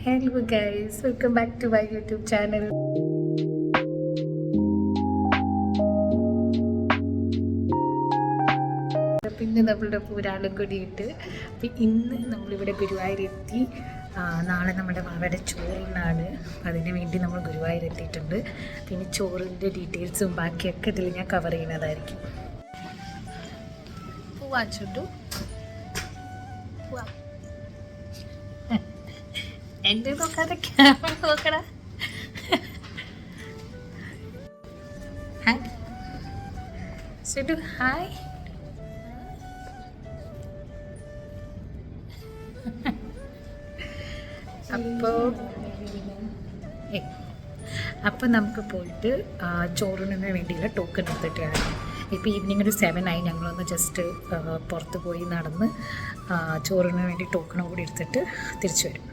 Hello guys, welcome back to my YouTube channel. പിന്നെ നമ്മളുടെ പൂരാളും കൂടിയിട്ട് അപ്പം ഇന്ന് നമ്മളിവിടെ ഗുരുവായൂരെത്തി. നാളെ നമ്മുടെ അവിടെ ചോറിനാണ്. അതിന് വേണ്ടി നമ്മൾ ഗുരുവായൂരെത്തിയിട്ടുണ്ട്. പിന്നെ ചോറിൻ്റെ ഡീറ്റെയിൽസും ബാക്കിയൊക്കെ ഇതിൽ ഞാൻ കവർ ചെയ്യുന്നതായിരിക്കും. പോവാ ചുട്ടു പോവാ. എൻ്റെ നോക്കാതെ ക്യാമറ നോക്കട. ഹായ് ചുട്ടു, ഹായ്. അപ്പോൾ നമുക്ക് പോയിട്ട് ചോറിന് വേണ്ടിയുള്ള ടോക്കൺ എടുത്തിട്ടാണ്. ഇപ്പോൾ ഈവനിങ് ഒരു 7 ആയി. ഞങ്ങളൊന്ന് ജസ്റ്റ് പുറത്ത് പോയി നടന്ന് ചോറിന് വേണ്ടി ടോക്കണും കൂടി എടുത്തിട്ട് തിരിച്ചു വരും.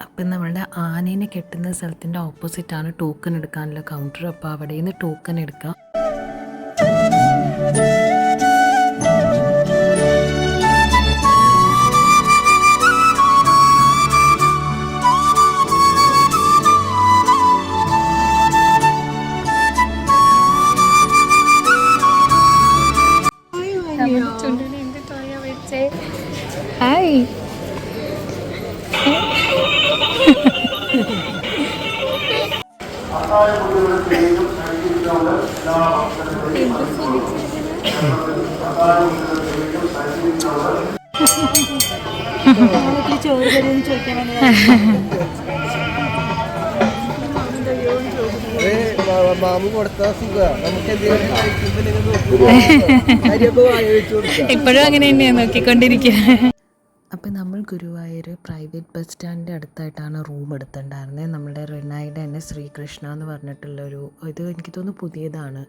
അപ്പം നമ്മളുടെ ആനേനെ കെട്ടുന്ന സ്ഥലത്തിൻ്റെ ഓപ്പോസിറ്റാണ് ടോക്കൺ എടുക്കാനുള്ള കൗണ്ടർ. അപ്പോൾ അവിടെ നിന്ന് ടോക്കൺ എടുക്കാം. ഹായ്. മാമു കൊടുത്ത സുഖ നമുക്ക് ഇപ്പോഴും അങ്ങനെ തന്നെയാണ് നോക്കിക്കൊണ്ടിരിക്കുക. അപ്പോൾ നമ്മൾ ഗുരുവായൂർ പ്രൈവറ്റ് ബസ് സ്റ്റാൻഡിൻ്റെ അടുത്തായിട്ടാണ് റൂം എടുത്തിട്ടുണ്ടായിരുന്നത്. നമ്മുടെ റിനായുടെ തന്നെ ശ്രീകൃഷ്ണ എന്ന് പറഞ്ഞിട്ടുള്ളൊരു, ഇത് എനിക്ക് തോന്നുന്നു പുതിയതാണ്.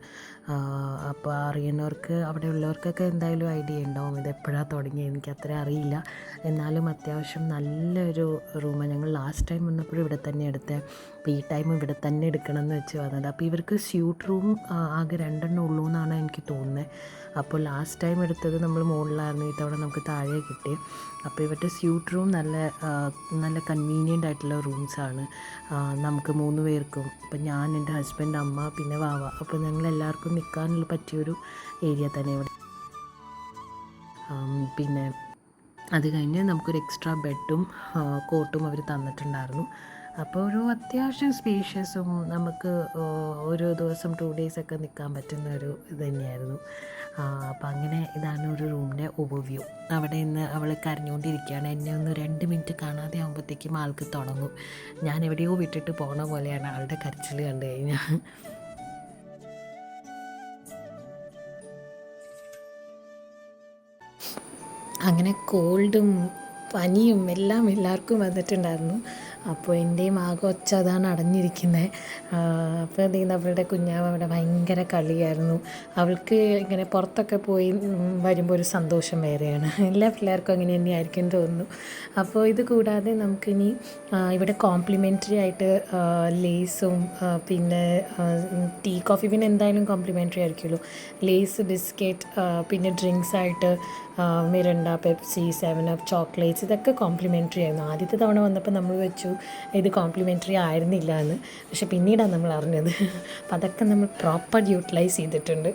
അപ്പോൾ അറിയുന്നവർക്ക്, അവിടെ ഉള്ളവർക്കൊക്കെ എന്തായാലും ഐഡിയ ഉണ്ടാവും ഇത് എപ്പോഴാണ് തുടങ്ങിയത്. എനിക്ക് അത്ര അറിയില്ല. എന്നാലും അത്യാവശ്യം നല്ലൊരു റൂമാണ്. ഞങ്ങൾ ലാസ്റ്റ് ടൈം വന്നപ്പോഴും ഇവിടെ തന്നെ എടുത്തത്. അപ്പോൾ ഈ ടൈം ഇവിടെ തന്നെ എടുക്കണം എന്ന് വെച്ച് വന്നത്. അപ്പോൾ ഇവർക്ക് സ്യൂട്ട് റൂം ആകെ 2 ഉള്ളൂ എന്നാണ് എനിക്ക് തോന്നുന്നത്. അപ്പോൾ ലാസ്റ്റ് ടൈം എടുത്തത് നമ്മൾ മുകളിലായിരുന്നു, ഇത്തവണ നമുക്ക് താഴെ കിട്ടി. അപ്പോൾ ഇവരുടെ സ്യൂട്ട് റൂം നല്ല കൺവീനിയൻ്റ് ആയിട്ടുള്ള റൂംസാണ്. നമുക്ക് 3 പേർക്കും, ഇപ്പം ഞാൻ, എൻ്റെ ഹസ്ബൻഡ്, അമ്മ, പിന്നെ വാവ, അപ്പോൾ ഞങ്ങളെല്ലാവർക്കും നിൽക്കാനുള്ള പറ്റിയൊരു ഏരിയ തന്നെ ഇവിടെ. പിന്നെ അത് കഴിഞ്ഞ് നമുക്കൊരു എക്സ്ട്രാ ബെഡും കോട്ടും അവർ തന്നിട്ടുണ്ടായിരുന്നു. അപ്പോൾ ഒരു അത്യാവശ്യം സ്പേഷ്യസും നമുക്ക് ഒരു ദിവസം 2 ഡേയ്സൊക്കെ നിൽക്കാൻ പറ്റുന്ന ഒരു ഇത് തന്നെയായിരുന്നു. അപ്പോൾ അങ്ങനെ ഇതാണ് ഒരു റൂമിൻ്റെ ഓവർവ്യൂ. അവിടെ നിന്ന് അവൾ കരഞ്ഞുകൊണ്ടിരിക്കുകയാണ്. എന്നെ ഒന്ന് 2 മിനിറ്റ് കാണാതെ ആകുമ്പോഴത്തേക്കും ആൾക്ക് തുടങ്ങും. ഞാൻ എവിടെയോ വിട്ടിട്ട് പോണ പോലെയാണ് ആളുടെ കരച്ചിൽ കണ്ടു കഴിഞ്ഞാൽ. അങ്ങനെ കോൾഡും പനിയും എല്ലാം എല്ലാവർക്കും വന്നിട്ടുണ്ടായിരുന്നു. അപ്പോൾ എൻ്റെയും ആകെ ഒച്ച അതാണ് അടഞ്ഞിരിക്കുന്നത്. അപ്പോൾ അവളുടെ കുഞ്ഞാവ് അവിടെ ഭയങ്കര കളിയായിരുന്നു. അവൾക്ക് ഇങ്ങനെ പുറത്തൊക്കെ പോയി വരുമ്പോൾ ഒരു സന്തോഷം വേറെയാണ്. എല്ലാ പിള്ളേർക്കും അങ്ങനെ തന്നെയായിരിക്കും തോന്നുന്നു. അപ്പോൾ ഇത് കൂടാതെ നമുക്കിനി ഇവിടെ കോംപ്ലിമെൻ്ററി ആയിട്ട് ലേസും പിന്നെ ടീ കോഫി പിന്നെ എന്തായാലും കോംപ്ലിമെൻ്ററി ആയിരിക്കുമല്ലോ. ലേസ്, ബിസ്ക്കറ്റ്, പിന്നെ ഡ്രിങ്ക്സ് ആയിട്ട് മിറിണ്ട, പെപ്സി, 7up, ചോക്ലേറ്റ്സ്, ഇതൊക്കെ കോംപ്ലിമെൻ്ററി ആയിരുന്നു. ആദ്യത്തെ തവണ വന്നപ്പോൾ നമ്മൾ വെച്ചു ഇത് കോംപ്ലിമെൻ്ററി ആയിരുന്നില്ല എന്ന്. പക്ഷെ പിന്നീടാണ് നമ്മൾ അറിഞ്ഞത്. അപ്പം അതൊക്കെ നമ്മൾ പ്രോപ്പർ യൂട്ടിലൈസ് ചെയ്തിട്ടുണ്ട്.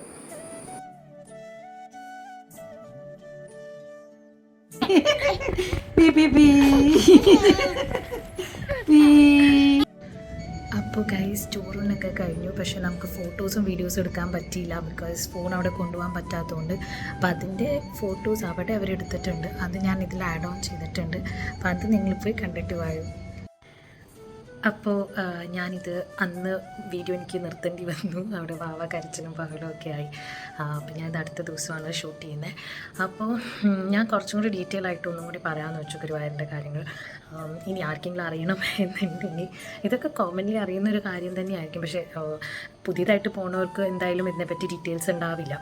അപ്പോൾ ഗൈസ് ടൂറിനൊക്കെ കഴിഞ്ഞു. പക്ഷേ നമുക്ക് ഫോട്ടോസും വീഡിയോസും എടുക്കാൻ പറ്റിയില്ല. ബിക്കോസ് ഫോൺ അവിടെ കൊണ്ടുപോകാൻ പറ്റാത്തതുകൊണ്ട്. അപ്പോൾ അതിൻ്റെ ഫോട്ടോസ് അവിടെ അവരെടുത്തിട്ടുണ്ട്. അത് ഞാൻ ഇതിൽ ആഡ് ഓൺ ചെയ്തിട്ടുണ്ട്. അപ്പോൾ അത് നിങ്ങൾ പോയി കണ്ടിട്ട് വാഴും. അപ്പോൾ ഞാനിത് അന്ന് വീഡിയോ എനിക്ക് നിർത്തേണ്ടി വന്നു, അവിടെ വാവ കരച്ചിലും പകലും ഒക്കെ ആയി. അപ്പോൾ ഞാനിത് അടുത്ത ദിവസമാണ് ഷൂട്ട് ചെയ്യുന്നത്. അപ്പോൾ ഞാൻ കുറച്ചും കൂടി ഡീറ്റെയിൽ ആയിട്ട് ഒന്നും കൂടി പറയാമെന്ന് വെച്ചു ഗുരുവായൂരിൻ്റെ കാര്യങ്ങൾ. ഇനി ആർക്കെങ്കിലും അറിയണം എന്നുണ്ടെങ്കിൽ ഇതൊക്കെ കോമൺലി അറിയുന്നൊരു കാര്യം തന്നെയായിരിക്കും, പക്ഷേ പുതിയതായിട്ട് പോകുന്നവർക്ക് എന്തായാലും ഇതിനെപ്പറ്റി ഡീറ്റെയിൽസ് ഉണ്ടാവില്ല.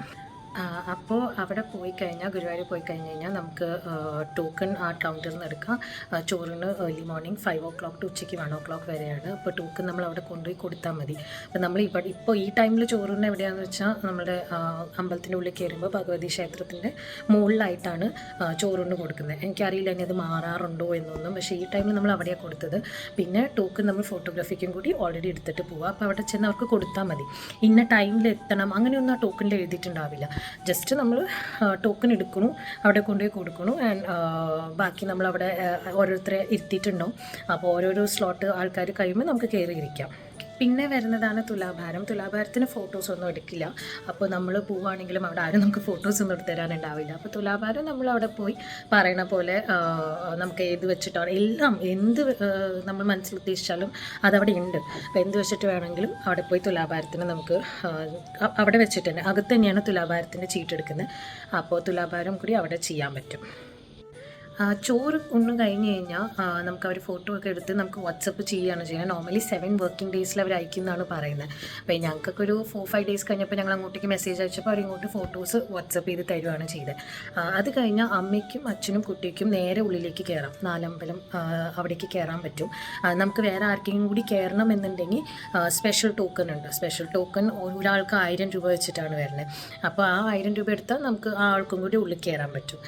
അപ്പോൾ അവിടെ പോയി കഴിഞ്ഞാൽ, ഗുരുവായൂർ പോയി കഴിഞ്ഞ് കഴിഞ്ഞാൽ നമുക്ക് ടോക്കൺ ആ കൗണ്ടറിൽ നിന്ന് എടുക്കാം. ചോറിന് ഏർലി മോർണിംഗ് 5 o'clock to ഉച്ചയ്ക്ക് 1 o'clock വരെയാണ്. അപ്പോൾ ടോക്കൺ നമ്മൾ അവിടെ കൊണ്ടുപോയി കൊടുത്താൽ മതി. അപ്പോൾ നമ്മൾ ഇപ്പോൾ ഈ ടൈമിൽ ചോറിന് എവിടെയാണെന്ന് വെച്ചാൽ നമ്മുടെ അമ്പലത്തിൻ്റെ ഉള്ളിൽ കയറുമ്പോൾ ഭഗവതി ക്ഷേത്രത്തിൻ്റെ മുകളിലായിട്ടാണ് ചോറിന് കൊടുക്കുന്നത്. എനിക്കറിയില്ല ഇനി അത് മാറാറുണ്ടോ എന്നൊന്നും, പക്ഷേ ഈ ടൈമിൽ നമ്മൾ അവിടെയാണ് കൊടുത്തത്. പിന്നെ ടോക്കൺ നമ്മൾ ഫോട്ടോഗ്രാഫിക്കും കൂടി ഓൾറെഡി എടുത്തിട്ട് പോവുക. അപ്പോൾ അവിടെ ചെന്ന് അവർക്ക് കൊടുത്താൽ മതി. ഇന്ന ടൈമിൽ എത്തണം അങ്ങനെയൊന്നും ആ ടോക്കണിൽ എഴുതിയിട്ടുണ്ടാവില്ല. ജസ്റ്റ് നമ്മൾ ടോക്കൺ എടുക്കണു, അവിടെ കൊണ്ടുപോയി കൊടുക്കണു, ആൻഡ് ബാക്കി നമ്മളവിടെ ഓരോരുത്തരെ ഇരുത്തിയിട്ടുണ്ടാവും. അപ്പോൾ ഓരോരോ സ്ലോട്ട് ആൾക്കാർ കഴിയുമ്പോൾ നമുക്ക് കയറി ഇരിക്കാം. പിന്നെ വരുന്നതാണ് തുലാഭാരം. തുലാഭാരത്തിന് ഫോട്ടോസൊന്നും എടുക്കില്ല. അപ്പോൾ നമ്മൾ പോവുകയാണെങ്കിലും അവിടെ ആരും നമുക്ക് ഫോട്ടോസൊന്നും എടുത്ത് തരാനുണ്ടാവില്ല. അപ്പോൾ തുലാഭാരം നമ്മൾ അവിടെ പോയി പറയണ പോലെ നമുക്ക് ഏത് വെച്ചിട്ടാണ് എല്ലാം എന്ത് നമ്മൾ മനസ്സിൽ ഉദ്ദേശിച്ചാലും അതവിടെ ഉണ്ട്. അപ്പോൾ എന്ത് വെച്ചിട്ട് വേണമെങ്കിലും അവിടെ പോയി തുലാഭാരത്തിന് നമുക്ക് അവിടെ വെച്ചിട്ട് തന്നെ അകത്ത് തന്നെയാണ് തുലാഭാരത്തിൻ്റെ ചീട്ടെടുക്കുന്നത്. അപ്പോൾ തുലാഭാരം കൂടി അവിടെ ചെയ്യാൻ പറ്റും. ചോറ് ഒന്നും കഴിഞ്ഞ് കഴിഞ്ഞാൽ നമുക്ക് അവർ ഫോട്ടോ ഒക്കെ എടുത്ത് നമുക്ക് വാട്സപ്പ് ചെയ്യുകയാണ് ചെയ്യുന്നത്. നോർമലി 7 working days അവർ അയക്കുന്നതാണ് പറയുന്നത്. അപ്പോൾ ഞങ്ങൾക്കൊക്കെ ഒരു 4-5 days കഴിഞ്ഞപ്പോൾ ഞങ്ങൾ അങ്ങോട്ടേക്ക് മെസ്സേജ് അയച്ചപ്പോൾ അവർ ഇങ്ങോട്ട് ഫോട്ടോസ് വാട്സപ്പ് ചെയ്ത് തരുവാണ് ചെയ്തത്. അത് കഴിഞ്ഞാൽ അമ്മയ്ക്കും അച്ഛനും കുട്ടിക്കും നേരെ ഉള്ളിലേക്ക് കയറാം. നാലമ്പലം അവിടേക്ക് കയറാൻ പറ്റും. നമുക്ക് വേറെ ആർക്കെങ്കിലും കൂടി കയറണം എന്നുണ്ടെങ്കിൽ സ്പെഷ്യൽ ടോക്കൺ ഉണ്ട്. സ്പെഷ്യൽ ടോക്കൺ ഒരാൾക്ക് 1000 രൂപ വെച്ചിട്ടാണ് വരുന്നത്. അപ്പോൾ ആ 1000 രൂപ എടുത്താൽ നമുക്ക് ആ ആൾക്കും കൂടി ഉള്ളിൽ കയറാൻ പറ്റും.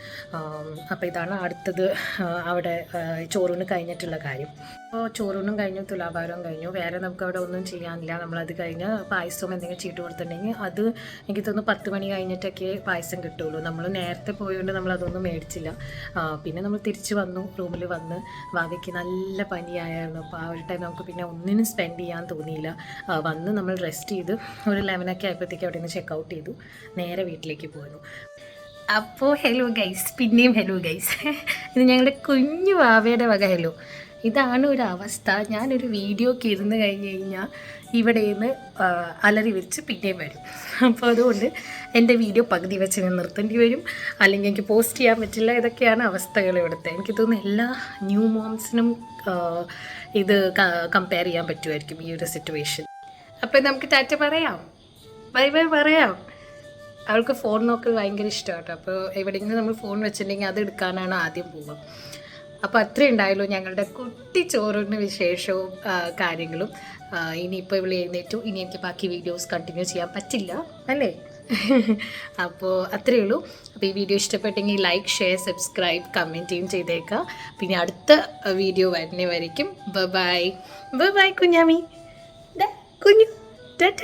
അപ്പോൾ ഇതാണ് അടുത്തത് അവിടെ ചോറൂണ് കഴിഞ്ഞിട്ടുള്ള കാര്യം. അപ്പോൾ ചോറൂണും കഴിഞ്ഞു, തുലാഭാരവും കഴിഞ്ഞു. വേറെ നമുക്ക് അവിടെ ഒന്നും ചെയ്യാനില്ല. നമ്മളത് കഴിഞ്ഞ് പായസവും എന്തെങ്കിലും ചീട്ട് കൊടുത്തിട്ടുണ്ടെങ്കിൽ അത് എനിക്ക് തോന്നുന്നു 10 മണി കഴിഞ്ഞിട്ടൊക്കെ പായസം കിട്ടുള്ളൂ. നമ്മൾ നേരത്തെ പോയതുകൊണ്ട് നമ്മളതൊന്നും മേടിച്ചില്ല. പിന്നെ നമ്മൾ തിരിച്ച് വന്നു, റൂമിൽ വന്ന് വാവയ്ക്ക് നല്ല പനിയായിരുന്നു. അപ്പോൾ ആ ഒരു ടൈം നമുക്ക് പിന്നെ ഒന്നിനും സ്പെൻഡ് ചെയ്യാൻ തോന്നിയില്ല. വന്ന് നമ്മൾ റെസ്റ്റ് ചെയ്ത് ഒരു 11 ഒക്കെ ആയപ്പോഴത്തേക്ക് അവിടെ നിന്ന് ചെക്ക് ഔട്ട് ചെയ്തു, നേരെ വീട്ടിലേക്ക് പോയിരുന്നു. അപ്പോൾ ഹലോ ഗൈസ്, പിന്നെയും ഹലോ ഗൈസ്. ഇത് ഞങ്ങളുടെ കുഞ്ഞു വാവയുടെ വക ഹലോ. ഇതാണ് ഒരു അവസ്ഥ. ഞാനൊരു വീഡിയോക്ക് ഇരുന്ന് കഴിഞ്ഞ് കഴിഞ്ഞാൽ ഇവിടെ നിന്ന് അലറി വെച്ച് പിന്നെയും വരും. അപ്പോൾ അതുകൊണ്ട് എൻ്റെ വീഡിയോ പകുതി വെച്ച് ഞാൻ നിർത്തേണ്ടി വരും, അല്ലെങ്കിൽ എനിക്ക് പോസ്റ്റ് ചെയ്യാൻ പറ്റില്ല. ഇതൊക്കെയാണ് അവസ്ഥകൾ ഇവിടുത്തെ. എനിക്ക് തോന്നുന്നു എല്ലാ ന്യൂ മോംസിനും ഇത് കമ്പയർ ചെയ്യാൻ പറ്റുമായിരിക്കും ഈ ഒരു സിറ്റുവേഷൻ. അപ്പോൾ നമുക്ക് ടാറ്റ പറയാം, ബൈ ബൈ പറയാം. അവൾക്ക് ഫോൺ നോക്കൽ ഭയങ്കര ഇഷ്ടമാണ്. അപ്പോൾ എവിടെയെങ്കിലും നമ്മൾ ഫോൺ വെച്ചിട്ടുണ്ടെങ്കിൽ അത് എടുക്കാനാണ് ആദ്യം പോവുക. അപ്പോൾ അത്രേ ഉണ്ടായുള്ളൂ ഞങ്ങളുടെ കുട്ടി ചോറിന് വിശേഷവും കാര്യങ്ങളും. ഇനിയിപ്പോൾ ഇവിടെ എഴുന്നേറ്റു, ഇനി എനിക്ക് ബാക്കി വീഡിയോസ് കണ്ടിന്യൂ ചെയ്യാൻ പറ്റില്ല അല്ലേ? അപ്പോൾ അത്രയേ ഉള്ളൂ. അപ്പോൾ ഈ വീഡിയോ ഇഷ്ടപ്പെട്ടെങ്കിൽ ലൈക്ക്, ഷെയർ, സബ്സ്ക്രൈബ്, കമൻറ്റും ചെയ്തേക്കാം. പിന്നെ അടുത്ത വീഡിയോ വരുന്നവരേക്കും ബൈ ബൈ കുഞ്ഞാമി, കുഞ്ഞു ടാറ്റ.